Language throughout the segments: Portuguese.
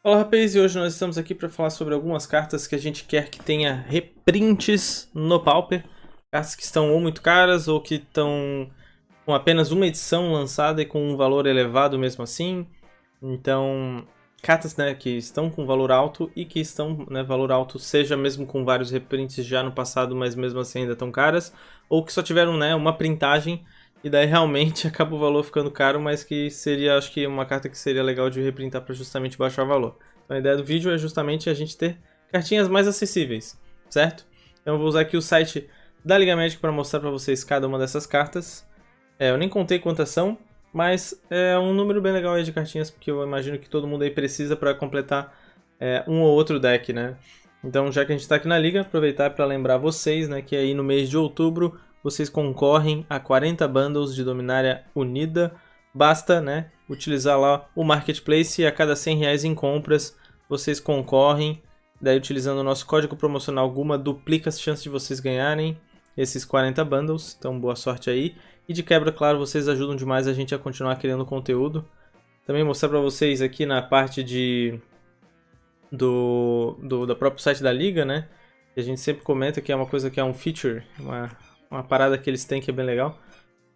Olá, rapaz, e hoje nós estamos aqui para falar sobre algumas cartas que a gente quer que tenha reprints no Pauper. Cartas que estão ou muito caras ou que estão com apenas uma edição lançada e com um valor elevado mesmo assim. Então, cartas, né, que estão com valor alto e que estão, né, valor alto, seja mesmo com vários reprints já no passado, mas mesmo assim ainda estão caras, ou que só tiveram, né, uma printagem e daí realmente acaba o valor ficando caro, mas que seria, acho que uma carta que seria legal de reprintar para justamente baixar o valor. Então a ideia do vídeo é justamente a gente ter cartinhas mais acessíveis, certo? Então eu vou usar aqui o site da Liga Magic para mostrar para vocês cada uma dessas cartas. Eu nem contei quantas são, mas é um número bem legal aí de cartinhas, porque eu imagino que todo mundo aí precisa para completar um ou outro deck, né? Então, já que a gente está aqui na liga, aproveitar para lembrar vocês, né, que aí no mês de outubro vocês concorrem a 40 bundles de Dominária Unida. Basta, né, utilizar lá o Marketplace e a cada R$ 100 em compras vocês concorrem. Daí, utilizando o nosso código promocional Guma, duplica as chances de vocês ganharem esses 40 bundles. Então, boa sorte aí. E de quebra, claro, vocês ajudam demais a gente a continuar criando conteúdo. Também mostrar para vocês aqui na parte do próprio site da Liga, né? Que a gente sempre comenta que é uma coisa que é um feature, uma parada que eles têm que é bem legal.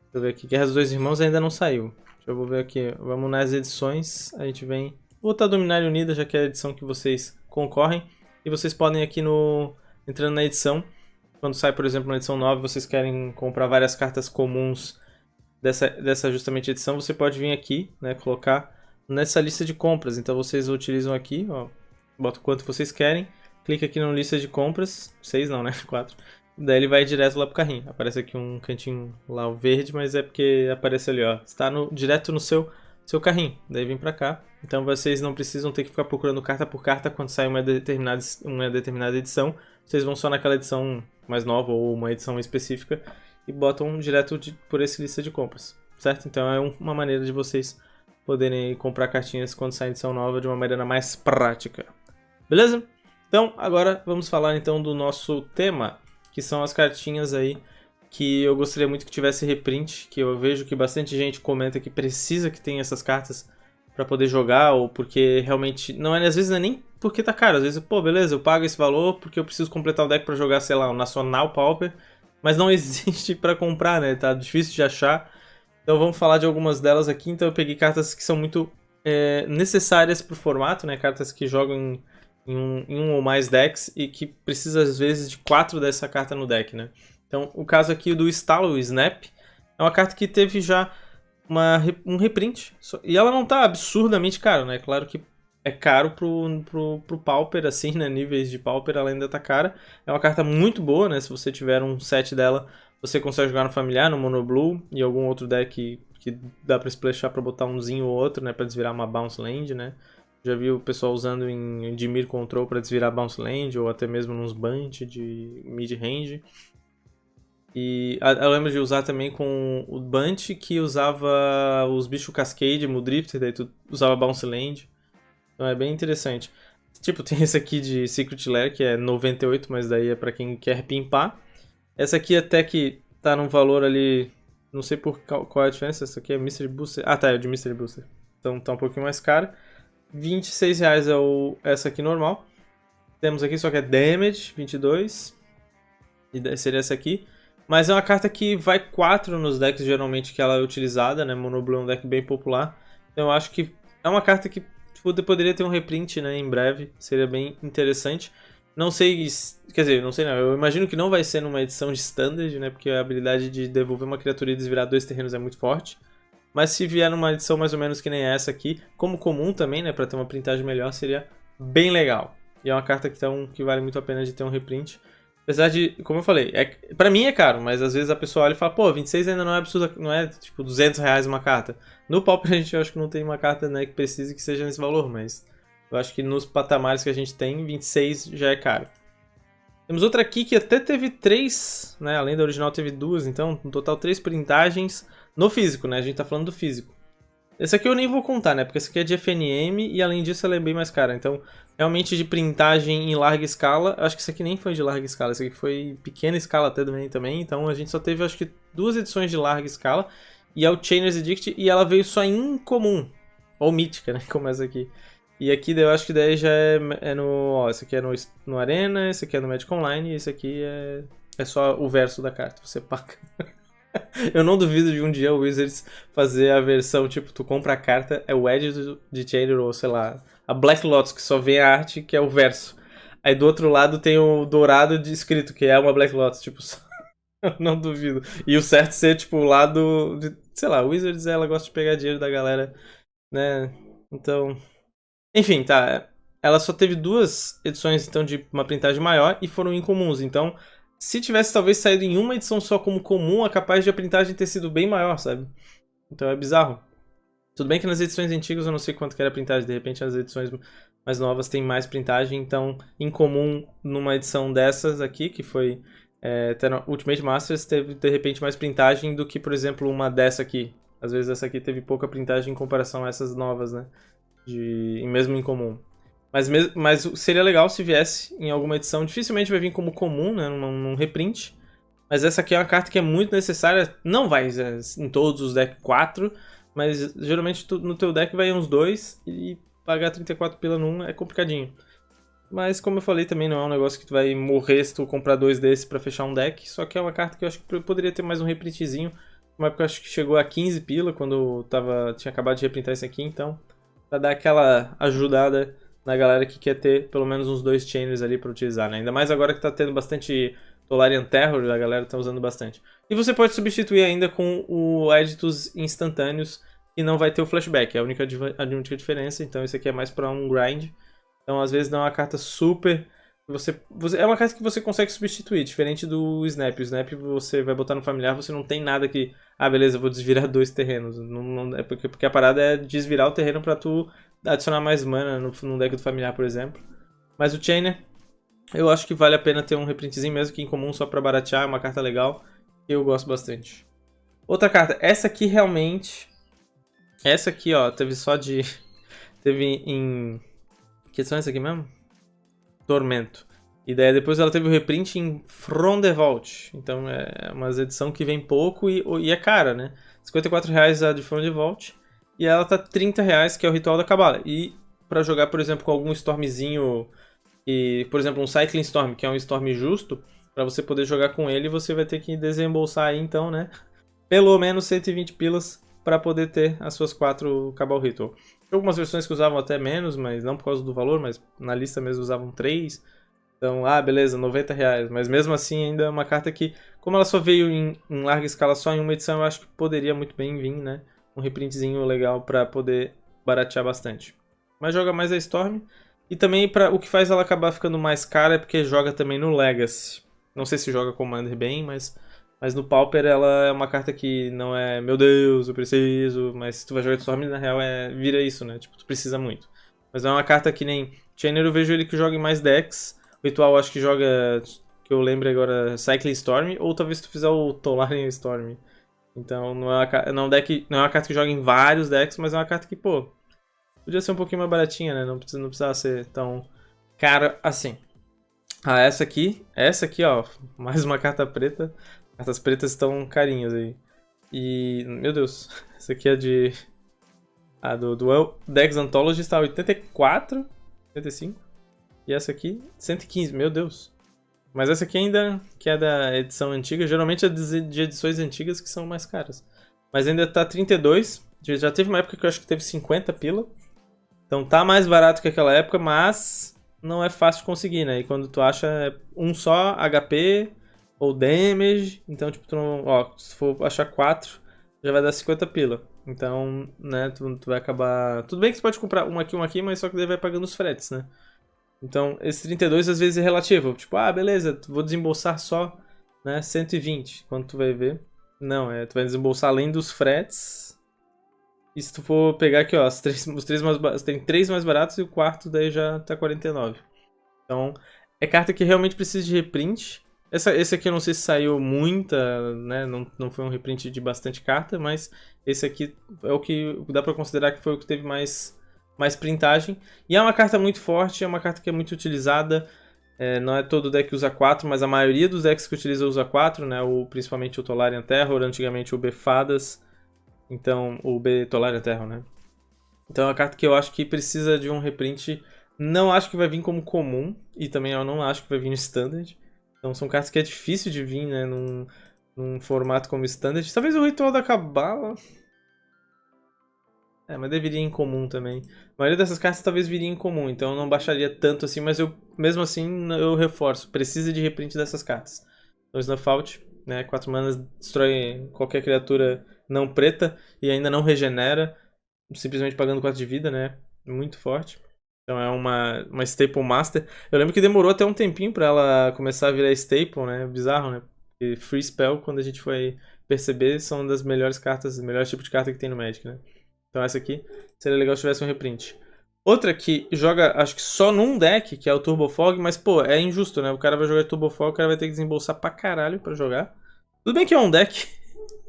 Deixa eu ver aqui, Guerra dos Dois Irmãos ainda não saiu. Deixa eu ver aqui, vamos nas edições, a gente vem... Vou botar Dominária Unida, já que é a edição que vocês concorrem. E vocês podem aqui entrando na edição, quando sai, por exemplo, na edição 9, vocês querem comprar várias cartas comuns dessa justamente edição, você pode vir aqui, né, colocar nessa lista de compras. Então vocês utilizam aqui, ó, bota o quanto vocês querem, clica aqui na lista de compras, 6 não, né, 4. Daí ele vai direto lá pro carrinho. Aparece aqui um cantinho lá, o verde, mas é porque aparece ali, ó, está direto no seu carrinho. Daí vem pra cá. Então vocês não precisam ter que ficar procurando carta por carta quando sai uma determinada edição. Vocês vão só naquela edição mais nova ou uma edição específica e botam direto por essa lista de compras, certo? Então é uma maneira de vocês poderem comprar cartinhas quando sai edição nova de uma maneira mais prática. Beleza? Então agora vamos falar então do nosso tema, que são as cartinhas aí que eu gostaria muito que tivesse reprint, que eu vejo que bastante gente comenta que precisa que tenha essas cartas para poder jogar, ou porque realmente não é, às vezes não é nem porque tá caro, às vezes, pô, beleza, eu pago esse valor porque eu preciso completar o deck para jogar, sei lá, o Nacional Pauper, mas não existe para comprar, né? Tá difícil de achar. Então vamos falar de algumas delas aqui. Então eu peguei cartas que são muito necessárias pro formato, né? Cartas que jogam em um ou mais decks e que precisa às vezes de 4 dessa carta no deck, né? Então o caso aqui do Stalo, o Snap, é uma carta que teve já um reprint. E ela não tá absurdamente cara, né? Claro que é caro pro Pauper, assim, né? Níveis de Pauper ela ainda tá cara. É uma carta muito boa, né? Se você tiver um set dela, você consegue jogar no familiar, no Mono Blue e algum outro deck que dá pra splashar pra botar umzinho ou outro, né? Pra desvirar uma Bounce Land, né? Já vi o pessoal usando em Dimir Control pra desvirar Bounce Land ou até mesmo nos Bunch de mid-range. E eu lembro de usar também com o Bunch, que usava os bichos Cascade, Muldrifter, daí tu usava Bounce Land. Então é bem interessante. Tipo, tem esse aqui de Secret Lair, que é 98, mas daí é pra quem quer pimpar. Essa aqui até que tá num valor ali, não sei qual é a diferença, essa aqui é Mystery Booster. Ah tá, é de Mystery Booster. Então tá um pouquinho mais cara. R$26 é essa aqui normal. Temos aqui só que é Damage, 22. E seria essa aqui. Mas é uma carta que vai 4 nos decks geralmente que ela é utilizada, né? Mono Blue é um deck bem popular. Então eu acho que é uma carta que poderia ter um reprint, né, em breve. Seria bem interessante. Não sei, quer dizer, não sei não. Eu imagino que não vai ser numa edição de Standard, né? Porque a habilidade de devolver uma criatura e desvirar 2 terrenos é muito forte. Mas se vier numa edição mais ou menos que nem essa aqui, como comum também, né? Pra ter uma printagem melhor, seria bem legal. E é uma carta que vale muito a pena de ter um reprint. Apesar de, como eu falei, pra mim é caro, mas às vezes a pessoa olha e fala, pô, 26 ainda não é absurdo, não é tipo R$200 uma carta. No Pauper a gente acho que não tem uma carta, né, que precise que seja nesse valor, mas eu acho que nos patamares que a gente tem, 26 já é caro. Temos outra aqui que até teve 3, né, além da original teve 2, então no total 3 printagens no físico, né, a gente tá falando do físico. Esse aqui eu nem vou contar, né? Porque esse aqui é de FNM e além disso ela é bem mais cara. Então, realmente de printagem em larga escala, acho que esse aqui nem foi de larga escala, esse aqui foi pequena escala até também. Então a gente só teve acho que 2 edições de larga escala. E é o Chainer's Edict e ela veio só em incomum. Ou mítica, né? Como essa aqui. E aqui eu acho que daí já é no... Ó, esse aqui é no Arena, esse aqui é no Magic Online, e esse aqui é só o verso da carta, você paga. Eu não duvido de um dia o Wizards fazer a versão, tipo, tu compra a carta, é o Edge de Chainer, ou sei lá, a Black Lotus, que só vem a arte, que é o verso. Aí do outro lado tem o dourado de escrito, que é uma Black Lotus, tipo, eu não duvido. E o certo ser, tipo, o lado de, sei lá, o Wizards, ela gosta de pegar dinheiro da galera, né? Então, enfim, tá. Ela só teve 2 edições, então, de uma printagem maior e foram incomuns. Então, se tivesse talvez saído em uma edição só como comum, é capaz de a printagem ter sido bem maior, sabe? Então é bizarro. Tudo bem que nas edições antigas eu não sei quanto que era a printagem, de repente as edições mais novas têm mais printagem, então incomum numa edição dessas aqui, que foi Ultimate Masters, teve de repente mais printagem do que, por exemplo, uma dessa aqui. Às vezes essa aqui teve pouca printagem em comparação a essas novas, né? Mesmo em comum. Mas seria legal se viesse em alguma edição. Dificilmente vai vir como comum, né? Num reprint. Mas essa aqui é uma carta que é muito necessária. Não vai em todos os decks 4, mas geralmente no teu deck vai uns 2 e pagar 34 pila num é complicadinho. Mas como eu falei, também não é um negócio que tu vai morrer se tu comprar 2 desses pra fechar um deck. Só que é uma carta que eu acho que poderia ter mais um reprintzinho. Uma época eu acho que chegou a 15 pila quando tinha acabado de reprintar esse aqui, então pra dar aquela ajudada na galera que quer ter pelo menos uns 2 chainers ali pra utilizar, né? Ainda mais agora que tá tendo bastante Tolarian Terror, a galera tá usando bastante. E você pode substituir ainda com o Editos instantâneos e não vai ter o flashback, é a única diferença. Então esse aqui é mais pra um grind. Então às vezes não é uma carta super... é uma carta que você consegue substituir, diferente do Snap. O Snap você vai botar no familiar, você não tem nada que... Ah, beleza, eu vou desvirar 2 terrenos. É porque a parada é desvirar o terreno pra tu adicionar mais mana no deck do familiar, por exemplo. Mas o Chainer, eu acho que vale a pena ter um reprintzinho mesmo que em comum só pra baratear, é uma carta legal. E eu gosto bastante. Outra carta, essa aqui realmente... Essa aqui, ó, teve só de... Teve em... Que edição é essa aqui mesmo? Tormento. E daí depois ela teve o reprint em From the Vault. Então é uma edição que vem pouco e é cara, né? R$54 a de From the Vault. E ela tá R$30, que é o Ritual da Cabala. E pra jogar, por exemplo, com algum Stormzinho... E, por exemplo, um Cycling Storm, que é um Storm justo, pra você poder jogar com ele, você vai ter que desembolsar aí, então, né? Pelo menos 120 pilas pra poder ter as suas 4 Cabal Ritual. Tem algumas versões que usavam até menos, mas não por causa do valor, mas na lista mesmo usavam 3. Então, beleza, R$90. Mas mesmo assim, ainda é uma carta que, como ela só veio em larga escala só em uma edição, eu acho que poderia muito bem vir, né? Um reprintzinho legal pra poder baratear bastante. Mas joga mais a Storm. E também o que faz ela acabar ficando mais cara é porque joga também no Legacy. Não sei se joga Commander bem, mas no Pauper ela é uma carta que não é, meu Deus, eu preciso. Mas se tu vai jogar de Storm, na real vira isso, né? Tipo, tu precisa muito. Mas é uma carta que nem Chainer, eu vejo ele que joga em mais decks. O Ritual acho que joga, que eu lembro agora, Cycling Storm. Ou talvez se tu fizer o Tolarian Storm. Então não é uma carta que joga em vários decks, mas é uma carta que, pô, podia ser um pouquinho mais baratinha, né? Não precisava ser tão cara assim. Essa aqui, ó, mais uma carta preta. Cartas pretas estão carinhas aí. E, meu Deus, essa aqui é de... do Dex Anthology está 84, 85. E essa aqui, 115, meu Deus. Mas essa aqui ainda, que é da edição antiga, geralmente é de edições antigas que são mais caras. Mas ainda tá 32, já teve uma época que eu acho que teve 50 pila. Então tá mais barato que aquela época, mas não é fácil de conseguir, né? E quando tu acha um só HP ou damage, então tipo, tu não, ó, se for achar 4, já vai dar 50 pila. Então, né, tu vai acabar... Tudo bem que você pode comprar um aqui, mas só que daí vai pagando os fretes, né? Então, esse 32 às vezes é relativo. Tipo, beleza, vou desembolsar só, né, 120. Quando tu vai ver... Não, tu vai desembolsar além dos fretes... E se tu for pegar aqui, ó, os três mais baratos, tem 3 mais baratos e o quarto daí já tá 49. Então, é carta que realmente precisa de reprint. Esse aqui eu não sei se saiu muita, né, não foi um reprint de bastante carta, mas esse aqui é o que dá pra considerar que foi o que teve mais printagem. E é uma carta muito forte, é uma carta que é muito utilizada. Não é todo deck que usa 4, mas a maioria dos decks que utiliza usa 4, né, principalmente o Tolarian Terror, antigamente o Befadas. Então, o B Tolarian Terror, né? Então é uma carta que eu acho que precisa de um reprint. Não acho que vai vir como comum. E também eu não acho que vai vir no Standard. Então são cartas que é difícil de vir, né? Num formato como Standard. Talvez o Ritual da Cabala. Mas deveria ir em comum também. A maioria dessas cartas talvez viria em comum. Então eu não baixaria tanto assim. Mas eu, mesmo assim, eu reforço. Precisa de reprint dessas cartas. Então Snuff Out, né? 4 manas destrói qualquer criatura não preta. E ainda não regenera. Simplesmente pagando 4 de vida, né? Muito forte. Então é uma Staple Master. Eu lembro que demorou até um tempinho pra ela começar a virar Staple, né? Bizarro, né? Porque Free Spell, quando a gente foi perceber, são uma das melhores cartas, o melhor tipo de carta que tem no Magic, né? Então essa aqui seria legal se tivesse um reprint. Outra que joga, acho que só num deck, que é o Turbo Fog, mas pô, é injusto, né? O cara vai jogar Turbo Fog, o cara vai ter que desembolsar pra caralho pra jogar. Tudo bem que é um deck.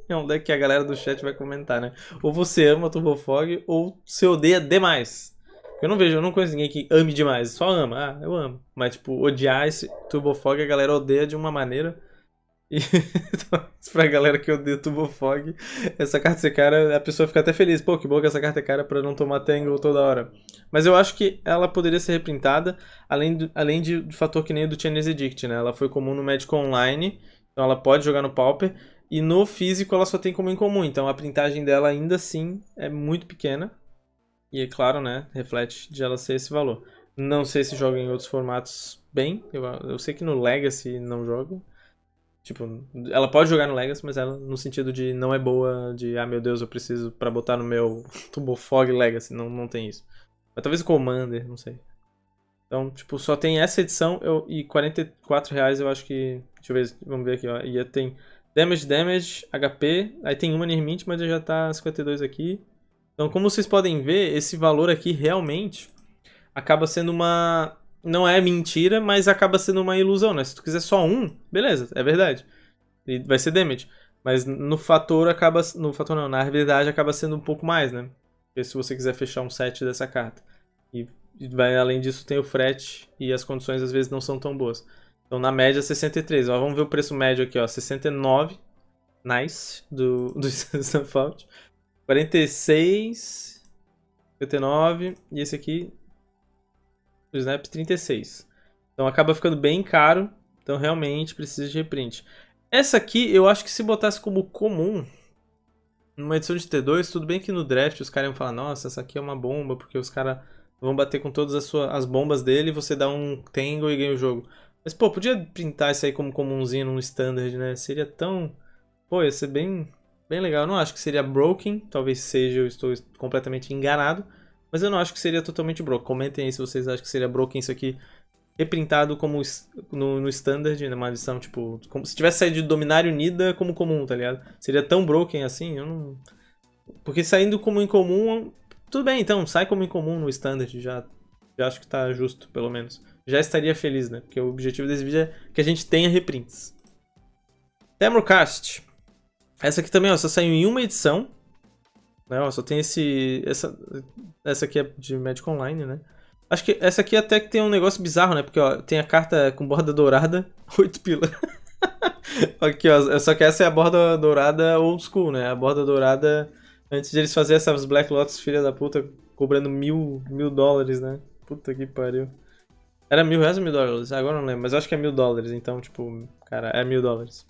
É um deck que a galera do chat vai comentar, né? Ou você ama Turbo Fog, ou você odeia demais. Eu não conheço ninguém que ame demais, só ama. Ah, eu amo. Mas, tipo, odiar esse Turbo Fog, a galera odeia de uma maneira. E então, pra galera que odeia Turbo Fog, essa carta ser cara, a pessoa fica até feliz. Pô, que bom que essa carta é cara pra não tomar Tangle toda hora. Mas eu acho que ela poderia ser reprintada, além do fator que nem o do Chinese Edict, né? Ela foi comum no Magic Online, então ela pode jogar no Pauper. E no físico ela só tem como em comum, então a printagem dela ainda assim é muito pequena. E é claro, né, reflete de ela ser esse valor. Não sei se joga em outros formatos bem, eu sei que no Legacy não joga. Tipo, ela pode jogar no Legacy, mas ela no sentido de não é boa, de meu Deus, eu preciso pra botar no meu Turbo Fog Legacy, não tem isso. Mas talvez o Commander, não sei. Então, tipo, só tem essa edição e R$ 44 eu acho que... Deixa eu ver, vamos ver aqui, ó. E tem Damage, HP, aí tem uma Nirmint, mas já tá 52 aqui. Então, como vocês podem ver, esse valor aqui realmente acaba sendo uma... Não é mentira, mas acaba sendo uma ilusão, né? Se tu quiser só um, beleza, é verdade. E vai ser damage. Mas no fator acaba... No fator não, na realidade acaba sendo um pouco mais, né? Porque se você quiser fechar um set dessa carta. E além disso tem o frete e as condições às vezes não são tão boas. Então na média 63. Ó, vamos ver o preço médio aqui, ó, 69. Nice do Snuff 46, 59 e esse aqui o Snap 36. Então acaba ficando bem caro, então realmente precisa de reprint. Essa aqui eu acho que se botasse como comum numa edição de T2, tudo bem que no draft os caras iam falar, nossa, essa aqui é uma bomba, porque os caras vão bater com todas as bombas dele e você dá um Tangle e ganha o jogo. Mas, pô, podia printar isso aí como comumzinho num Standard, né? Seria tão... Pô, ia ser bem legal. Eu não acho que seria broken, talvez seja, eu estou completamente enganado. Mas eu não acho que seria totalmente broken. Comentem aí se vocês acham que seria broken isso aqui reprintado como no Standard, numa edição, tipo, como se tivesse saído de Dominário Nida como comum, tá ligado? Seria tão broken assim? Eu não... Porque saindo como incomum, tudo bem, então, sai como incomum no Standard, já acho que tá justo, pelo menos. Já estaria feliz, né? Porque o objetivo desse vídeo é que a gente tenha reprints. Temurcast. Essa aqui também, ó, só saiu em uma edição. Né, ó, só tem essa aqui é de Magic Online, né? Acho que essa aqui até que tem um negócio bizarro, né? Porque, ó, tem a carta com borda dourada, 8 pila. Aqui, ó, só que essa é a borda dourada old school, né? A borda dourada, antes de eles fazerem essas Black Lotus, filha da puta, cobrando mil dólares, né? Puta que pariu. Era R$ 1.000 ou $1.000? Agora eu não lembro, mas eu acho que é $1.000, então, tipo, cara, é $1.000.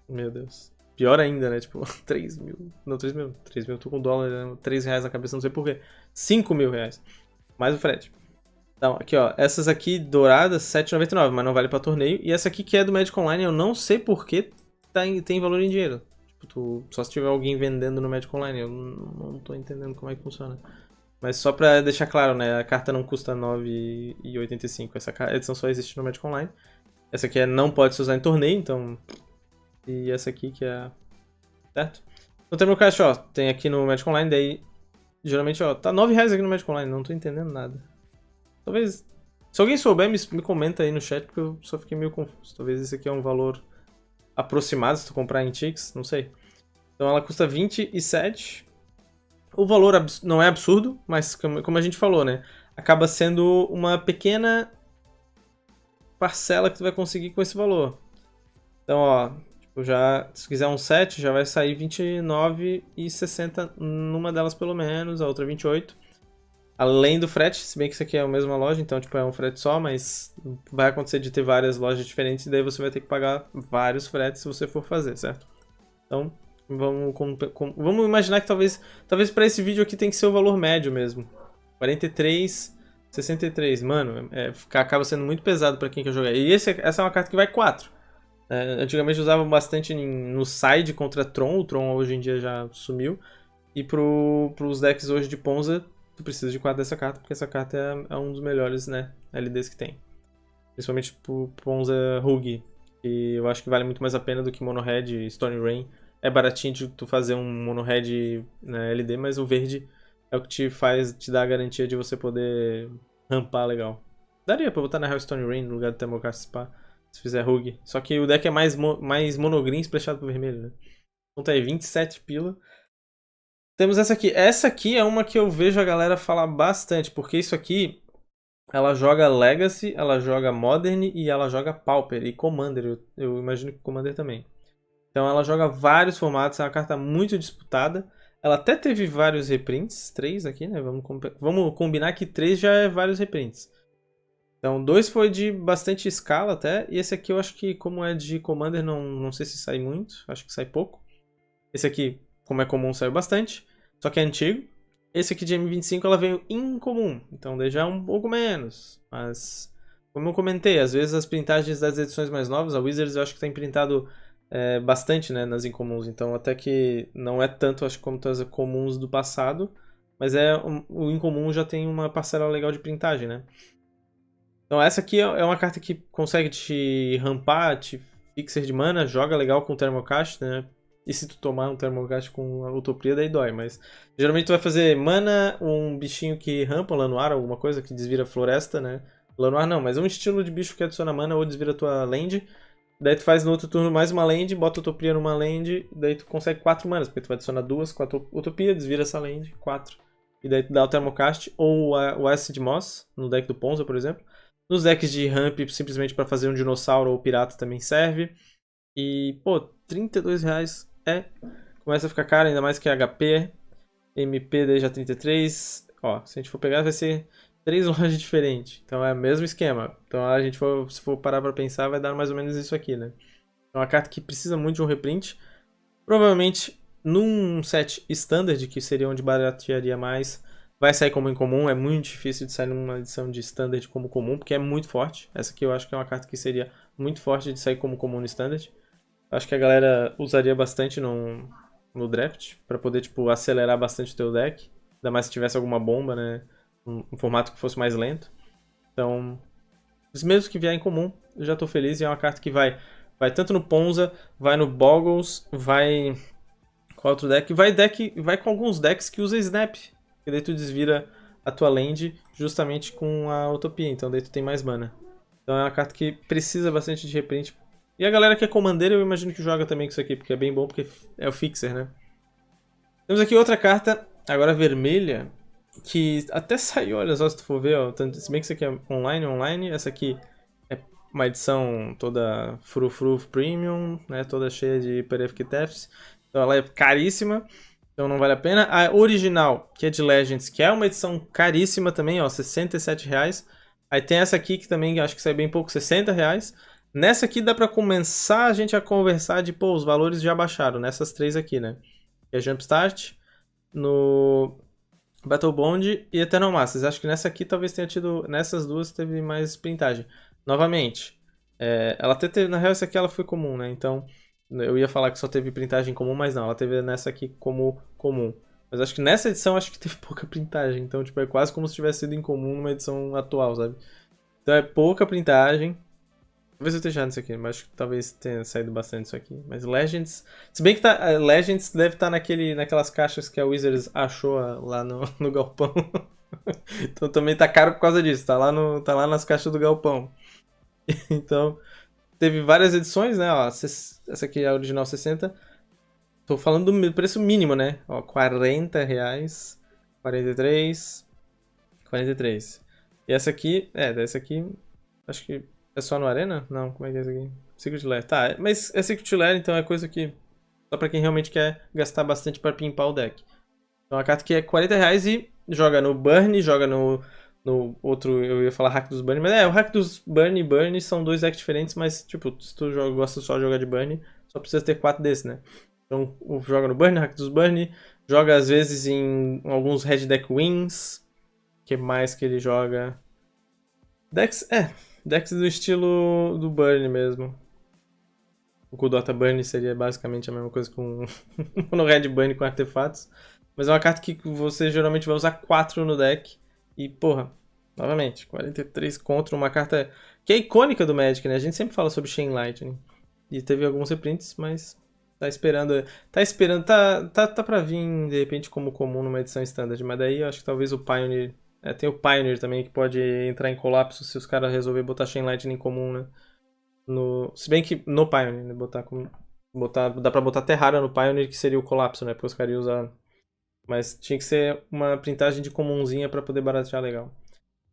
Meu Deus. Pior ainda, né? Tipo, 3 mil. Não, 3 mil. 3 mil, eu tô com dólar, né? 3 reais na cabeça, não sei porquê. 5 mil reais. Mais o frete. Então, aqui, ó. Essas aqui douradas, 7,99, mas não vale pra torneio. E essa aqui que é do Magic Online, eu não sei porquê tem valor em dinheiro. Tipo, só se tiver alguém vendendo no Magic Online. Eu não tô entendendo como é que funciona. Mas só pra deixar claro, né? A carta não custa 9,85. Essa edição só existe no Magic Online. Essa aqui não pode se usar em torneio, então... E essa aqui que é... Certo? No Temurcast, ó, tem aqui no Magic Online, daí... Geralmente, ó, tá R$ 9 aqui no Magic Online, não tô entendendo nada. Talvez... Se alguém souber, me comenta aí no chat, porque eu só fiquei meio confuso. Talvez esse aqui é um valor aproximado, se tu comprar em Tix, não sei. Então ela custa 27. O valor não é absurdo, mas como a gente falou, né? Acaba sendo uma pequena parcela que tu vai conseguir com esse valor. Então, ó... se quiser um set, já vai sair 29,60 numa delas pelo menos, a outra 28. além do frete, se bem que isso aqui é a mesma loja, então tipo, é um frete só, mas vai acontecer de ter várias lojas diferentes e daí você vai ter que pagar vários fretes se você for fazer, certo? Então, vamos imaginar que talvez para esse vídeo aqui tem que ser o valor médio mesmo. 43,63. Mano, acaba sendo muito pesado para quem quer jogar. E essa é uma carta que vai 4. Antigamente usavam bastante no side contra Tron. O Tron hoje em dia já sumiu. E pros decks hoje de Ponza, tu precisa de 4 dessa carta, porque essa carta é um dos melhores, né, LDs que tem. Principalmente pro Ponza Hug. E eu acho que vale muito mais a pena do que Mono Red e Storm Rain. É baratinho de tu fazer um Mono Red na LD, mas o verde é o que te dá a garantia de você poder rampar legal. Daria pra botar na Real Storm Rain no lugar do Thermocast Spa, se fizer Hug. Só que o deck é mais monogreen splashado pro vermelho, né? Então tá aí, 27 pila. Temos essa aqui. Essa aqui é uma que eu vejo a galera falar bastante, porque isso aqui, ela joga Legacy, ela joga Modern e ela joga Pauper e Commander. Eu imagino que Commander também. Então ela joga vários formatos, é uma carta muito disputada. Ela até teve vários reprints, 3 aqui, né? Vamos combinar que 3 já é vários reprints. Então 2 foi de bastante escala até, e esse aqui eu acho que como é de Commander, não sei se sai muito, acho que sai pouco. Esse aqui, como é comum, saiu bastante, só que é antigo. Esse aqui de M25 ela veio incomum, então daí já é um pouco menos. Mas, como eu comentei, às vezes as printagens das edições mais novas, a Wizards eu acho que tem printado bastante, né, nas incomuns, então até que não é tanto, acho, como as comuns do passado, mas o incomum já tem uma parcela legal de printagem, né. Então essa aqui é uma carta que consegue te rampar, te fixer de mana, joga legal com o Thermocast, né, e se tu tomar um Thermocast com a Utopia, daí dói, mas geralmente tu vai fazer mana, um bichinho que rampa, um Lanoir, alguma coisa que desvira floresta, né, Lanoir não, mas um estilo de bicho que adiciona mana ou desvira tua land. Daí tu faz no outro turno mais uma land, bota Utopia numa land, daí tu consegue 4 manas, porque tu vai adicionar 2, 4 Utopia, desvira essa land, 4. E daí tu dá o Thermocast ou o Acid Moss, no deck do Ponza, por exemplo. Nos decks de ramp, simplesmente para fazer um dinossauro ou pirata também serve. E, pô, R$32 começa a ficar caro, ainda mais que HP, MP daí já 33. Ó, se a gente for pegar vai ser 3 lojas diferentes. Então é o mesmo esquema. Então se for parar pra pensar, vai dar mais ou menos isso aqui, né? É uma carta que precisa muito de um reprint. Provavelmente num set standard, que seria onde baratearia mais, vai sair como incomum. É muito difícil de sair numa edição de standard como comum, porque é muito forte. Essa aqui eu acho que é uma carta que seria muito forte de sair como comum no standard. Acho que a galera usaria bastante no draft, pra poder, tipo, acelerar bastante o teu deck. Ainda mais se tivesse alguma bomba, né? Um formato que fosse mais lento. Então, mesmo que vier em comum, eu já tô feliz. E é uma carta que vai tanto no Ponza, vai no Boggles, vai... Qual outro deck? Vai com alguns decks que usa Snap. Que daí tu desvira a tua land justamente com a Utopia. Então daí tu tem mais mana. Então é uma carta que precisa bastante de reprint. E a galera que é commandeira, eu imagino que joga também com isso aqui, porque é bem bom, porque é o Fixer, né? Temos aqui outra carta, agora vermelha, que até saiu, olha só, se tu for ver, ó, se bem que isso aqui é online, essa aqui é uma edição toda frufru premium, né, toda cheia de Perfect Thefts, então ela é caríssima, então não vale a pena. A original, que é de Legends, que é uma edição caríssima também, ó, R$67. Aí tem essa aqui, que também acho que sai bem pouco, R$60. Nessa aqui dá pra começar a gente a conversar de, pô, os valores já baixaram, nessas 3 aqui, né, que é Jumpstart, no Battle Bond e Eternal Masters. Acho que nessa aqui talvez tenha tido... Nessas duas teve mais printagem. Novamente, ela até teve... Na real, essa aqui ela foi comum, né? Então, eu ia falar que só teve printagem comum, mas não. Ela teve nessa aqui como comum. Mas acho que nessa edição, acho que teve pouca printagem. Então, tipo, é quase como se tivesse sido incomum numa edição atual, sabe? Então, é pouca printagem. Talvez eu esteja nisso aqui, mas acho que talvez tenha saído bastante isso aqui. Mas Legends... Se bem que Legends deve estar naquelas caixas que a Wizards achou lá no galpão. Então também tá caro por causa disso. Tá lá nas caixas do galpão. Então, teve várias edições, né? Ó, essa aqui é a original 60. Tô falando do preço mínimo, né? Ó, R$40. 43. 43. E essa aqui... dessa aqui... Acho que... É só no Arena? Não, como é que é isso aqui? Secret Lair. Tá, mas é Secret Lair, então é coisa que... Só pra quem realmente quer gastar bastante pra pimpar o deck. Então a carta aqui é R$40 e joga no Burn, joga no outro, eu ia falar Hack dos Burn, mas o Hack dos Burn e Burn são dois decks diferentes, mas tipo, se tu gosta só de jogar de Burn, só precisa ter 4 desses, né? Então joga no Burn, Hack dos Burn, joga às vezes em alguns Red Deck Wings, que mais que ele joga? Decks do estilo do Burn mesmo. O Kudota Burn seria basicamente a mesma coisa com no Red Burn com artefatos. Mas é uma carta que você geralmente vai usar 4 no deck. E, porra, novamente, 43 contra uma carta que é icônica do Magic, né? A gente sempre fala sobre Chain Lightning. E teve alguns reprints, mas tá esperando. Tá pra vir, de repente, como comum numa edição standard. Mas daí eu acho que talvez o Pioneer. Tem o Pioneer também que pode entrar em colapso se os caras resolverem botar Chain Lightning comum, né? Se bem que no Pioneer, né? Dá pra botar Terrara no Pioneer, que seria o colapso, né? Porque os caras iam usar. Mas tinha que ser uma printagem de comunzinha pra poder baratear legal.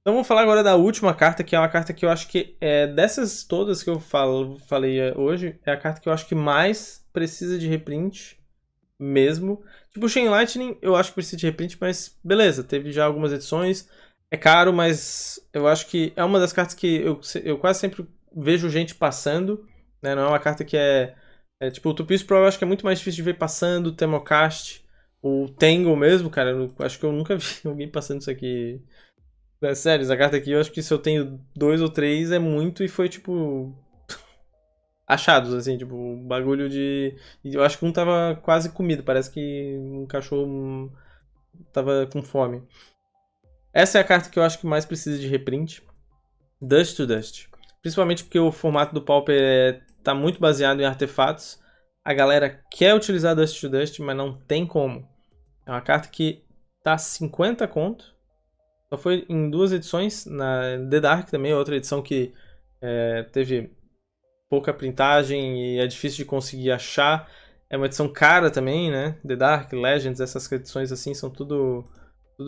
Então vamos falar agora da última carta, que é uma carta que eu acho que dessas todas que eu falei hoje, é a carta que eu acho que mais precisa de reprint mesmo. Tipo, o Chain Lightning eu acho que precisa de reprint, mas beleza, teve já algumas edições. É caro, mas eu acho que é uma das cartas que eu quase sempre vejo gente passando, né? Não é uma carta que tipo, o Tupi's Pro eu acho que é muito mais difícil de ver passando, o Temocast, o Tangle mesmo, cara, eu acho que eu nunca vi alguém passando isso aqui. É sério, essa carta aqui eu acho que se eu tenho 2 ou 3 é muito e foi tipo achados, assim, tipo, bagulho de. Eu acho que um tava quase comido, parece que um cachorro tava com fome. Essa é a carta que eu acho que mais precisa de reprint. Dust to Dust. Principalmente porque o formato do Pauper tá muito baseado em artefatos. A galera quer utilizar Dust to Dust, mas não tem como. É uma carta que tá 50 conto. Só foi em 2 edições. Na The Dark também, outra edição que teve pouca printagem e é difícil de conseguir achar. É uma edição cara também, né? The Dark, Legends, essas edições assim são tudo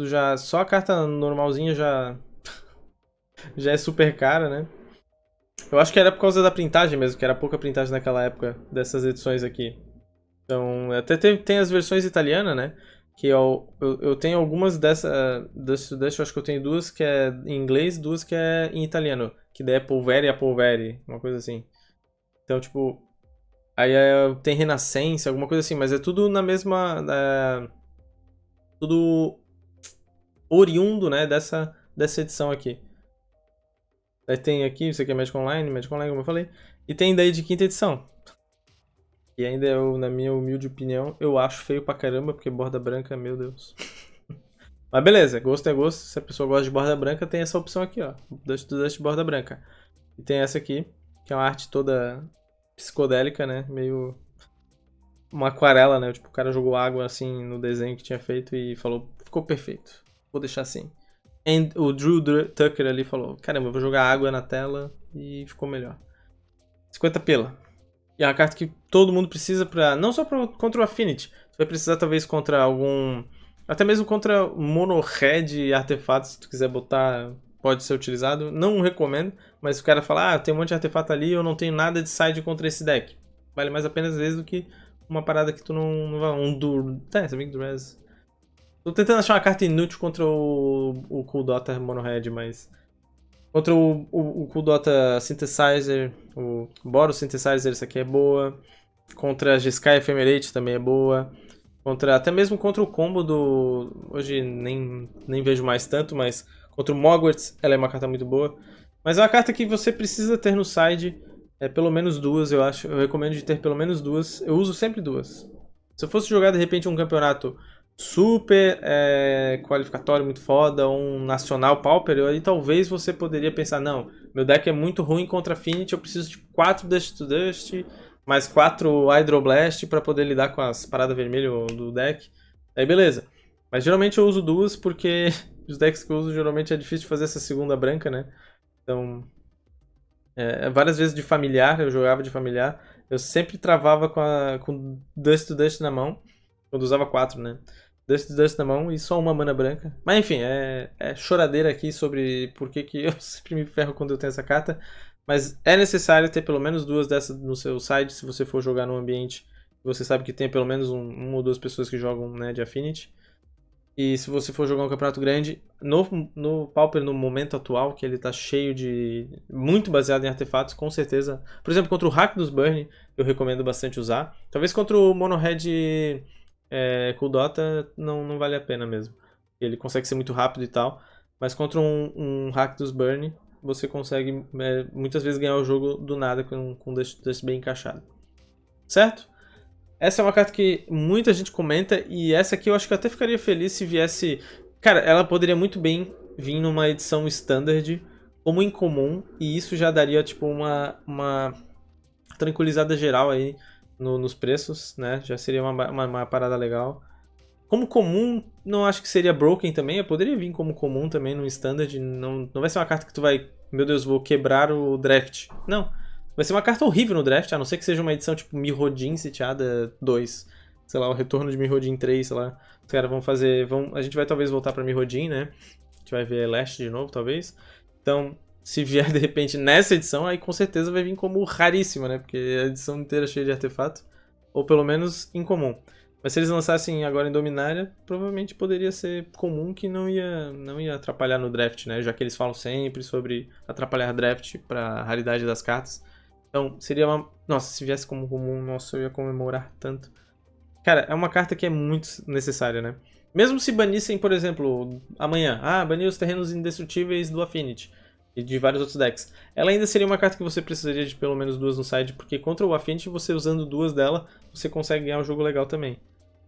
já. Só a carta normalzinha já é super cara, né? Eu acho que era por causa da printagem mesmo, que era pouca printagem naquela época dessas edições aqui. Então, até tem as versões italianas, né? Que eu tenho algumas Dust to Dust, eu acho que eu tenho 2 que é em inglês, 2 que é em italiano. Que daí é Polvere a Polvere, uma coisa assim. Então, tipo, aí tem Renascença, alguma coisa assim, mas é tudo na mesma. Tudo oriundo, né, dessa edição aqui. Aí tem aqui, isso aqui é Magic Online, como eu falei. E tem daí de 5ª edição. E ainda na minha humilde opinião, eu acho feio pra caramba, porque borda branca, meu Deus. Mas beleza, gosto é gosto. Se a pessoa gosta de borda branca, tem essa opção aqui, ó. Dust borda branca. E tem essa aqui, que é uma arte toda psicodélica, né? Meio uma aquarela, né? Tipo, o cara jogou água assim no desenho que tinha feito e falou, ficou perfeito. Vou deixar assim. E o Drew Tucker ali falou, caramba, eu vou jogar água na tela e ficou melhor. 50 pila. E é uma carta que todo mundo precisa pra. Não só contra o Affinity. Você vai precisar talvez contra algum. Até mesmo contra mono red artefatos, se tu quiser botar, pode ser utilizado. Não recomendo, mas se o cara falar, tem um monte de artefato ali, eu não tenho nada de side contra esse deck. Vale mais a pena às vezes do que uma parada que tu não vai. Você vem do Res. Tô tentando achar uma carta inútil contra o Cool Dota mono red, mas. Contra o Cool Dota Synthesizer, o Boros Synthesizer, essa aqui é boa. Contra a Jeskai Ephemerate também é boa. Até mesmo contra o combo do... Hoje nem vejo mais tanto, mas contra o Mogwarts ela é uma carta muito boa. Mas é uma carta que você precisa ter no side, pelo menos 2, eu acho. Eu recomendo de ter pelo menos 2. Eu uso sempre 2. Se eu fosse jogar de repente um campeonato super qualificatório, muito foda, um nacional pauper, aí talvez você poderia pensar, não, meu deck é muito ruim contra Affinity, eu preciso de 4 Dust to Dust, mais 4 Hydroblast pra poder lidar com as paradas vermelhas do deck. Aí beleza. Mas geralmente eu uso 2 porque os decks que eu uso geralmente é difícil de fazer essa segunda branca, né? Então, várias vezes de familiar, eu jogava de familiar, eu sempre travava com Dust to Dust na mão, quando usava 4, né? Dust na mão e só uma mana branca. Mas enfim, é choradeira aqui sobre por que eu sempre me ferro quando eu tenho essa carta. Mas é necessário ter pelo menos 2 dessas no seu side se você for jogar num ambiente que você sabe que tem pelo menos uma ou 2 pessoas que jogam, né, de Affinity. E se você for jogar um campeonato grande, no Pauper, no momento atual, que ele tá cheio de... muito baseado em artefatos, com certeza. Por exemplo, contra o Rakdos Burn, eu recomendo bastante usar. Talvez contra o Monohead com Dota não vale a pena mesmo. Ele consegue ser muito rápido e tal. Mas contra um Rakdos Burn, você consegue muitas vezes ganhar o jogo do nada com um desse bem encaixado. Certo? Essa é uma carta que muita gente comenta, e essa aqui eu acho que eu até ficaria feliz se viesse... Cara, ela poderia muito bem vir numa edição standard como incomum, e isso já daria tipo uma tranquilizada geral aí nos preços, né? Já seria uma parada legal. Como comum, não acho que seria broken também, eu poderia vir como comum também no standard, não vai ser uma carta que tu vai... Meu Deus, vou quebrar o draft. Não. Vai ser uma carta horrível no draft, a não ser que seja uma edição tipo Mirrodin Sitiada 2. Sei lá, o retorno de Mirrodin 3, sei lá. Os caras vão fazer... A gente vai talvez voltar pra Mirrodin, né? A gente vai ver Last de novo, talvez. Então, se vier de repente nessa edição, aí com certeza vai vir como raríssima, né? Porque a edição inteira é cheia de artefato. Ou pelo menos incomum. Mas se eles lançassem agora em Dominária, provavelmente poderia ser comum, que não ia atrapalhar no draft, né? Já que eles falam sempre sobre atrapalhar draft pra raridade das cartas. Então, seria uma... Nossa, se viesse como comum, nossa, eu ia comemorar tanto. Cara, é uma carta que é muito necessária, né? Mesmo se banissem, por exemplo, amanhã. Banir os terrenos indestrutíveis do Affinity. E de vários outros decks. Ela ainda seria uma carta que você precisaria de pelo menos 2 no side, porque contra o Affinity, você usando 2 dela, você consegue ganhar um jogo legal também.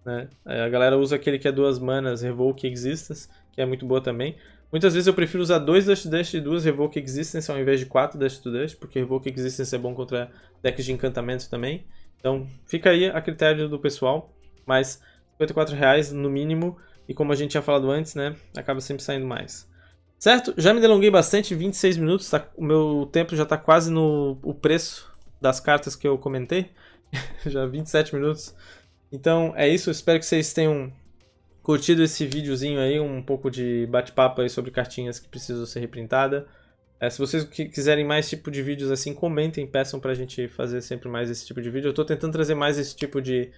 Né? A galera usa aquele que é 2 manas, Revoke Existence, que é muito boa também. Muitas vezes eu prefiro usar 2 Dust to Dust e 2 Revoke Existence ao invés de 4 Dust to Dust, porque Revoke Existence é bom contra decks de encantamento também. Então fica aí a critério do pessoal, mas R$54 no mínimo, e como a gente tinha falado antes, né, acaba sempre saindo mais. Certo? Já me delonguei bastante, 26 minutos, tá? O meu tempo já está quase no preço das cartas que eu comentei, já 27 minutos. Então é isso, espero que vocês tenham curtido esse videozinho aí, um pouco de bate-papo aí sobre cartinhas que precisam ser reprintadas. Se vocês quiserem mais tipo de vídeos assim, comentem, peçam pra gente fazer sempre mais esse tipo de vídeo. Eu tô tentando trazer mais esse tipo de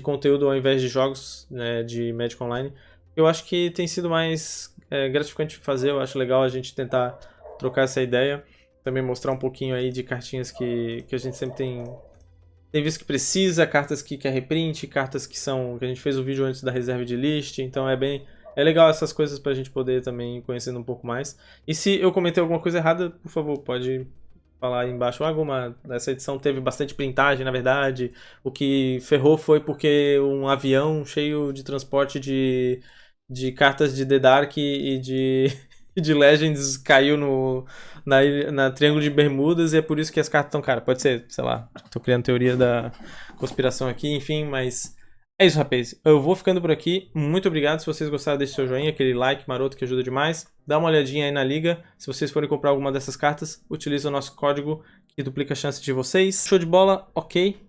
conteúdo ao invés de jogos, né, de Magic Online. Eu acho que tem sido mais gratificante de fazer, eu acho legal a gente tentar trocar essa ideia. Também mostrar um pouquinho aí de cartinhas que a gente sempre tem visto que precisa, cartas que quer reprint, cartas que a gente fez o vídeo antes da reserva de list, então é legal essas coisas pra gente poder também conhecendo um pouco mais. E se eu comentei alguma coisa errada, por favor, pode falar aí embaixo. Essa edição teve bastante printagem, na verdade. O que ferrou foi porque um avião cheio de transporte de cartas de The Dark e de Legends caiu na Triângulo de Bermudas, e é por isso que as cartas estão caras. Pode ser, sei lá, tô criando teoria da conspiração aqui, enfim, mas é isso, rapaz. Eu vou ficando por aqui. Muito obrigado. Se vocês gostaram, deixe seu joinha, aquele like maroto que ajuda demais. Dá uma olhadinha aí na liga. Se vocês forem comprar alguma dessas cartas, utilize o nosso código que duplica a chance de vocês. Show de bola, ok.